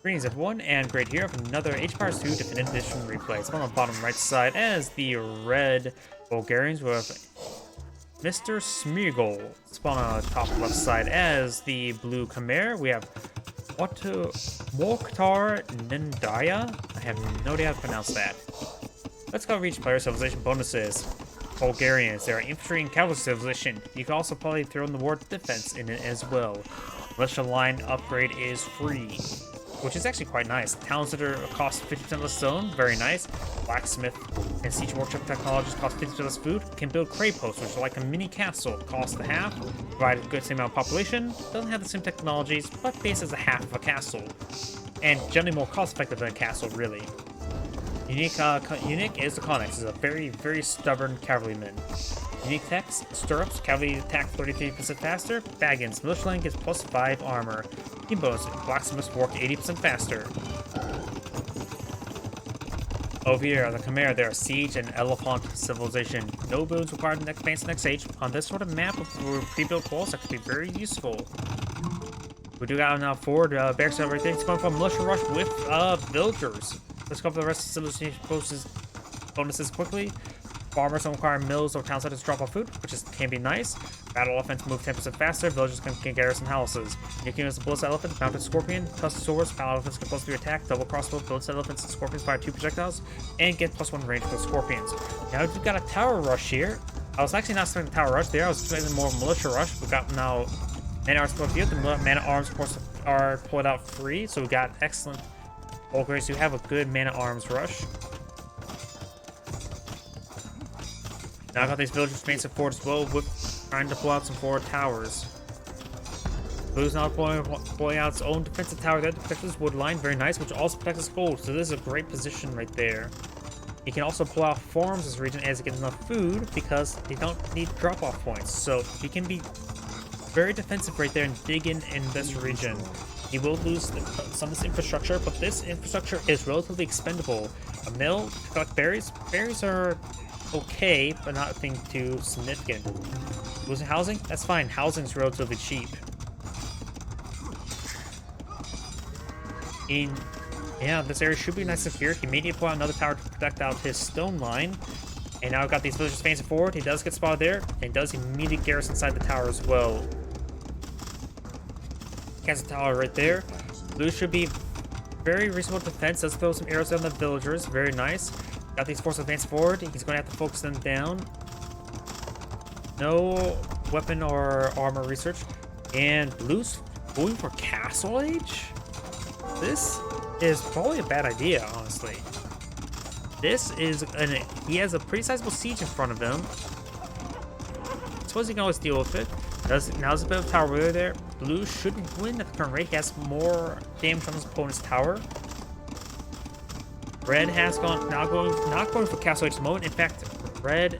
Greetings everyone, and great here of another H-Power 2 Definitive Edition replay. It's on the bottom right side as the red Bulgarians with Mr.smeagoul. Spawn on the top left side as the blue Khmer. We have Mouktar Nindaya. I have no idea how to pronounce that. Let's go reach player civilization bonuses. Bulgarians, they are infantry and cavalry civilization. You can also probably throw in the word defense in it as well. Militia line upgrade is free, which is actually quite nice. Towns that are cost 50% less stone, very nice. Blacksmith and siege workshop technologies cost 50% less food. Can build crate posts, which are like a mini castle, cost a half. Provide a good same amount of population. Doesn't have the same technologies, but base is a half of a castle, and generally more cost effective than a castle, really. Unique is the Connex. Is a very, very stubborn cavalryman. Unique text, stirrups, cavalry attack 33% faster. Baggins, militia line gets plus 5 armor. Team bonus, blacksmiths work 80% faster. Over here are the Khmer. They are siege and elephant civilization. No boons required in next base next age. On this sort of map with pre-built walls, that could be very useful. We do got now forward barracks right there. It's going for a militia rush with villagers. Let's go for the rest of the civilization bonuses quickly. Farmers don't require mills or town centers to drop off food, which can be nice. Battle elephants move 10% faster. Villagers can garrison houses. You can use the ballistic elephant, mounted scorpion, tusked swords. Battle elephants get plus 3 attack. Double crossbow, ballistic elephants and scorpions fire 2 projectiles, and get plus 1 range for the scorpions. Now we've got a tower rush here. I was actually not expecting a tower rush there. I was expecting more of a militia rush. We've got now mana arms deployed field. The mana arms, of course, are pulled out free, so we got excellent Bulgarians who have a good mana arms rush. Now I got these villagers facing forward as well, with trying to pull out some forward towers. Blue's now pulling out its own defensive tower there to protect this wood line, very nice, which also protects his gold. So this is a great position right there. He can also pull out farms in this region as he gets enough food, because they don't need drop-off points. So he can be very defensive right there and dig in this region. He will lose some of this infrastructure, but this infrastructure is relatively expendable. A mill to collect berries. Berries are okay, but nothing too significant. Losing housing? That's fine. Housing's relatively cheap. Yeah, this area should be nice and secure. He may need to pull out another tower to protect out his stone line. And now I've got these villagers facing forward. He does get spotted there, and does immediately garrison inside the tower as well. Has a tower right there. Blue should be very reasonable defense. Let's throw some arrows down the villagers. Very nice. Got these forces advanced forward. He's going to have to focus them down. No weapon or armor research. And Blue's going for Castle Age? This is probably a bad idea, honestly. He has a pretty sizable siege in front of him. I suppose he can always deal with it. Now there's a bit of tower warrior there. Blue should win at the current rate. He has more damage on his opponent's tower. Red has not going for Castle Age at the moment. In fact, Red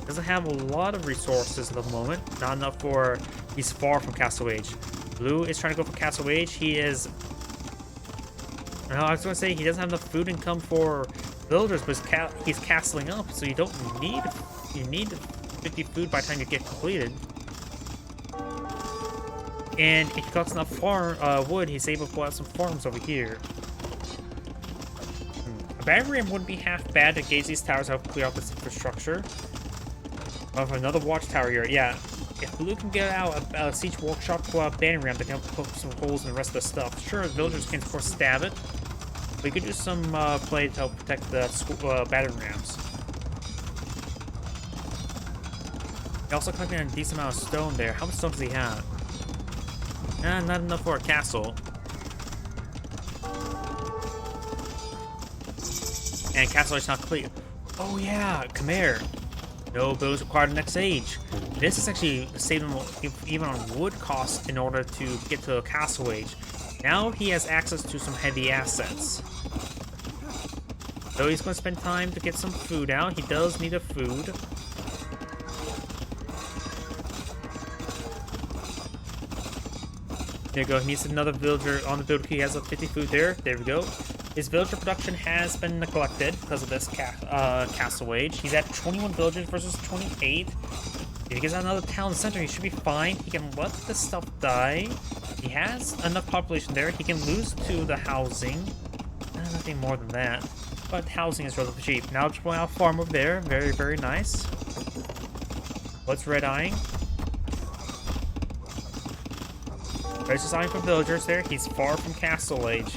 doesn't have a lot of resources at the moment. Not enough for... He's far from Castle Age. Blue is trying to go for Castle Age. He is... No, I was going to say he doesn't have enough food income for villagers, but he's castling up, so you don't need... You need 50 food by the time you get completed. And if he collects enough wood, he's able to pull out some farms over here. A battery ram wouldn't be half bad to gauge these towers out, clear out this infrastructure. Oh, another watchtower here. Yeah, if Blue can get out a siege workshop, pull out a battery ram, they can poke some holes in the rest of the stuff. Sure, villagers can of course stab it. We could do some play to help protect the battery rams. He also collected a decent amount of stone there. How much stone does he have? Not enough for a castle. And castle is not clear. Oh yeah, Khmer. No builds required in next age. This is actually saving even on wood costs in order to get to a castle age. Now he has access to some heavy assets. So he's going to spend time to get some food out. He does need a food. There you go. He needs another villager on the build. He has a 50 food there. There we go. His villager production has been neglected because of this castle age. He's at 21 villagers versus 28. If he gets another town center, he should be fine. He can let this stuff die. He has enough population there. He can lose to the housing. Nothing more than that. But housing is relatively cheap. Now just going out farm over there. Very, very nice. What's red eyeing? Red's just eyeing for villagers there. He's far from castle age.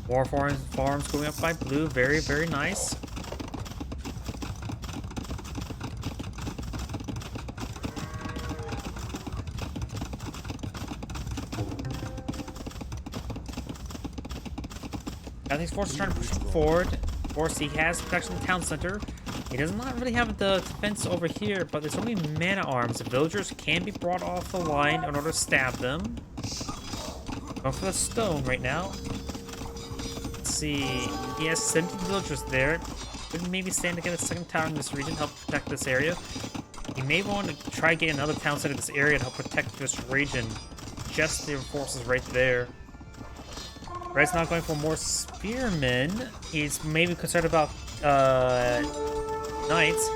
More farms going up by blue. Very, very nice. Now these forces are trying to push him forward. Of course, he has protection in the town center. He does not really have the defense over here, but there's only mana-arms. The villagers can be brought off the line in order to stab them. Going for the stone right now. Let's see. He has 17 villagers there. Could maybe stand to get a second tower in this region, help protect this area. He may want to try getting another town center in this area to help protect this region. Just the forces right there. Red's not going for more spearmen. He's maybe concerned about knights.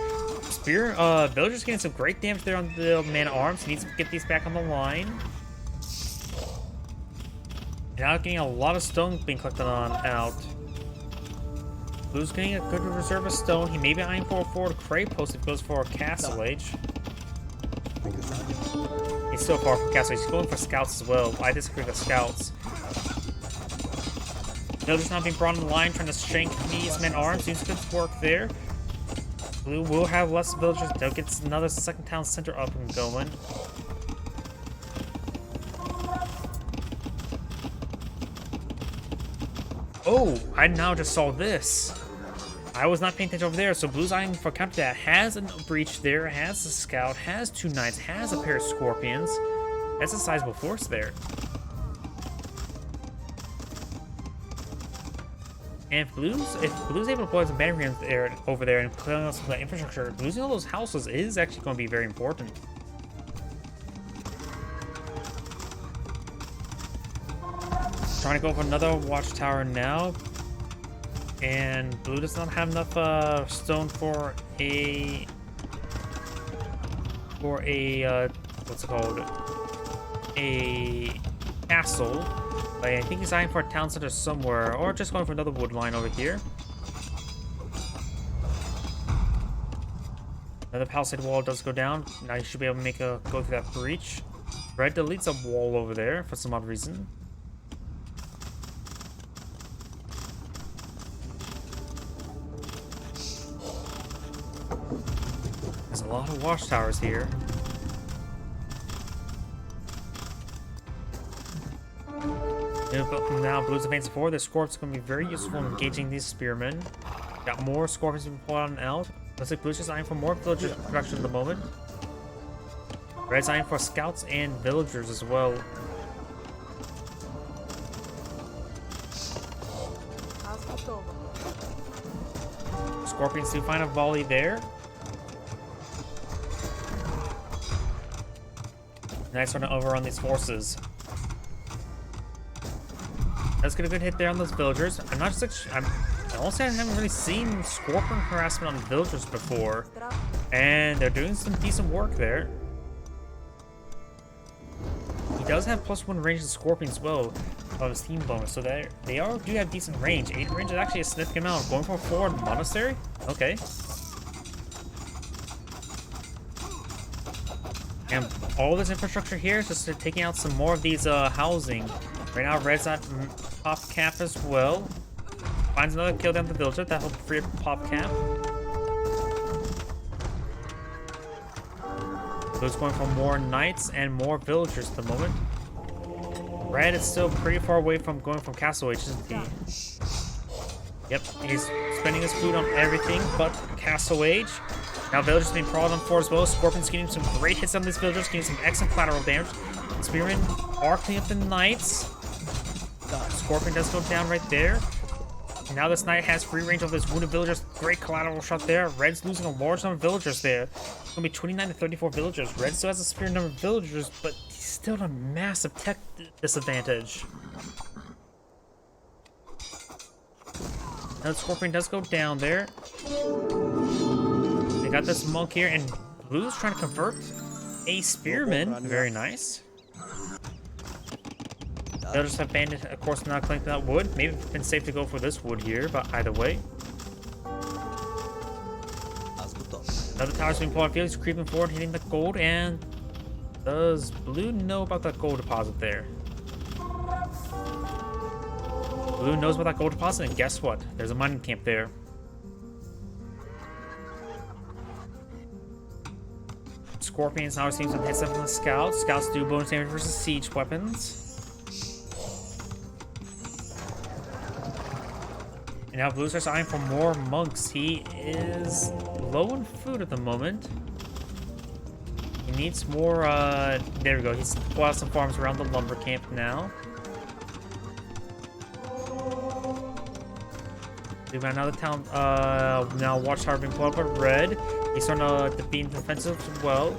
Villagers getting some great damage there on the man-at-arms. He needs to get these back on the line. Now getting a lot of stone being collected on out. Blue's getting a good reserve of stone. He may be eyeing for a forward crate post if he goes for a castle age. He's still far from castle age. He's going for scouts as well. I disagree with scouts. Villagers not being brought on the line, trying to shank these men-at-arms. Seems good work there. Blue will have less villagers. They'll get another second town center up and going. Oh, I now just saw this. I was not paying attention over there, so Blue's eyeing for counter that. Has a breach there, has a scout, has 2 knights, has a pair of scorpions. That's a sizable force there. And if Blue's able to pull out some banner rams over there and clear out some of that infrastructure, losing all those houses is actually going to be very important. Trying to go for another watchtower now. And Blue does not have enough stone for a what's it called? A castle. But I think he's eyeing for a town center somewhere, or just going for another wood line over here. Another palisade wall does go down. Now you should be able to go through that breach. Red deletes a wall over there for some odd reason. There's a lot of watchtowers here. Now Blue's advancing forward. The Scorp's going to be very useful in engaging these spearmen. Got more Scorpions being pulled on out. Looks like Blue's just eyeing for more villagers production at the moment. Red's eyeing for scouts and villagers as well. Scorpions do find a volley there. Nice one to overrun these forces. Let's get a good hit there on those villagers. I haven't really seen Scorpion harassment on villagers before. And they're doing some decent work there. He does have +1 range to Scorpion as well of his team bonus, so do have decent range. 8 range is actually a significant amount. Going for a forward monastery? Okay. And all this infrastructure here is just taking out some more of these housing. Right now, Red's at pop cap as well. Finds another kill down the villager. That'll free up pop cap. Blue's going for more knights and more villagers at the moment. Red is still pretty far away from going from castle age, isn't he? Yep, he's spending his food on everything but castle age. Now villagers being crawled on for as well. Scorpion's getting some great hits on these villagers, getting some excellent collateral damage. Spearmen are cleaning up the knights. Scorpion does go down right there. Now this knight has free range of his wounded villagers. Great collateral shot there. Red's losing a large number of villagers there. It's going to be 29 to 34 villagers. Red still has a superior number of villagers, but he's still at a massive tech disadvantage. Now the Scorpion does go down there. They got this monk here, and Blue's trying to convert a spearman. Very nice. They'll just have bandit, of course, not collecting that wood. Maybe it's been safe to go for this wood here, but either way. Another tower's being pulled out. He's creeping forward, hitting the gold, and does Blue know about that gold deposit there? Blue knows about that gold deposit, and guess what? There's a mining camp there. Scorpions now seems to hit some from the scouts. Scouts do bonus damage versus siege weapons. And now Blue starts eyeing for more monks. He is low on food at the moment. He needs more, there we go. He's pulled out some farms around the lumber camp now. We've got another town, now Watchtower being pulled up at red. He's starting to defeat defensive as well.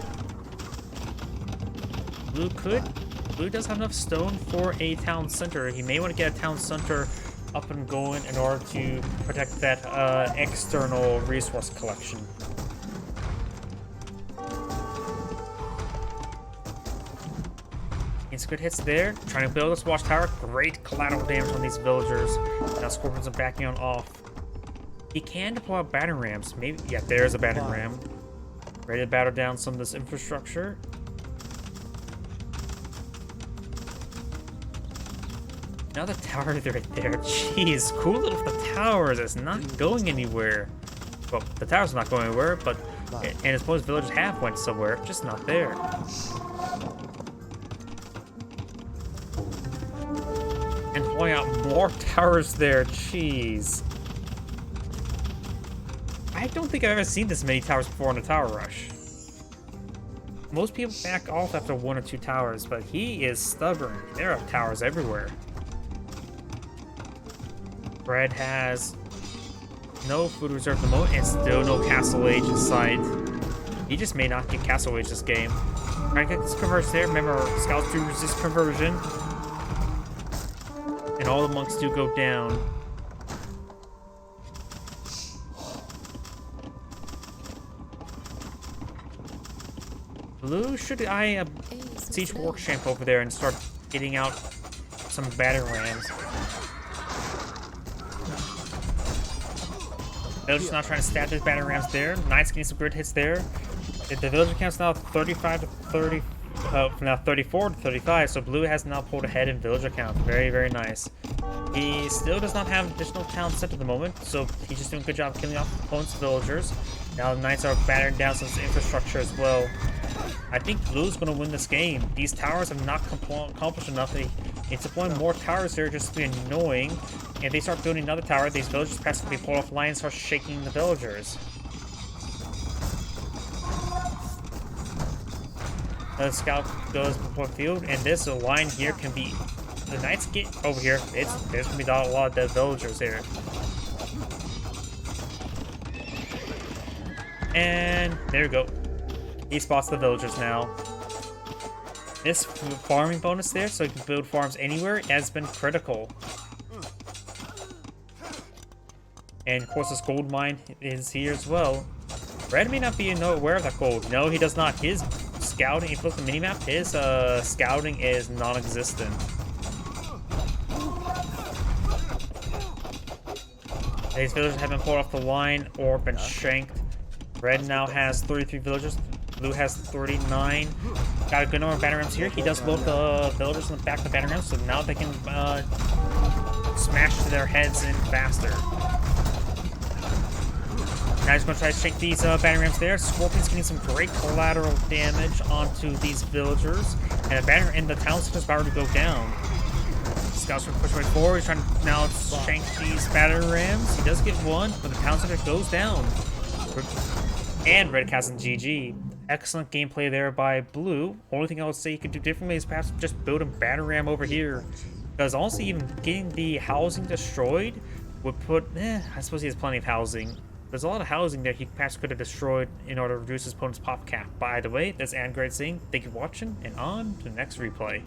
Blue does have enough stone for a town center. He may want to get a town center up and going in order to protect that external resource collection. It's good hits there. Trying to build this watchtower. Great collateral damage on these villagers. Now Scorpions are backing on off. He can deploy battering rams. Maybe, yeah, there's a battering ram. Ready to batter down some of this infrastructure. Another tower right there. Jeez, cool little the towers. It's not going anywhere. Well, the tower's not going anywhere, but and I suppose villagers have went somewhere, just not there. And pulling out more towers there. Jeez. I don't think I've ever seen this many towers before in a tower rush. Most people back off after 1 or 2 towers, but he is stubborn. There are towers everywhere. Red has no food reserve at the moment, and still no Castle Age in sight. He just may not get Castle Age this game. Trying to get this conversion there. Remember, scouts do resist conversion. And all the monks do go down. Blue should eye a siege workshop over there and start getting out some battering rams. Villager's not trying to stab these battering rams there. Knight's getting some good hits there. The villager count's now 35 to 30, now 34 to 35, so Blue has now pulled ahead in villager count. Very, very nice. He still does not have additional town set at the moment, so he's just doing a good job killing off opponent's villagers. Now the Knights are battering down some infrastructure as well. I think Blue's going to win this game. These towers have not accomplished enough. It's deploying more towers there just to be annoying. If they start building another tower, these villagers perhaps will be pulled offline and start shaking the villagers. The scout goes before the field, and this line here can be... The Knights get over here. There's going to be a lot of dead villagers here. And there we go. He spots the villagers now. This farming bonus there, so you can build farms anywhere, has been critical. And of course this gold mine is here as well. Red may not be aware of that gold. No, he does not. His scouting, if you look at the minimap, his scouting is non-existent. These villagers have been pulled off the line or been shanked. Red now has 33 villagers. Blue has 39. Got a good number of battering rams here. He does load the villagers in the back of the battering rams, so now they can smash their heads in faster. Now he's going to try to shake these battering rams there. Scorpion's getting some great collateral damage onto these villagers. And the town center's about to go down. Scouts are pushing right forward. He's trying to now shank these battering rams. He does get one, but the town center goes down. And Red has an GG. Excellent gameplay there by Blue. Only thing I would say you could do differently is perhaps just build a battering ram over here. Because honestly, even getting the housing destroyed would put... I suppose he has plenty of housing. There's a lot of housing there he perhaps could have destroyed in order to reduce his opponent's pop cap. By the way, that's Android saying thank you for watching, and on to the next replay.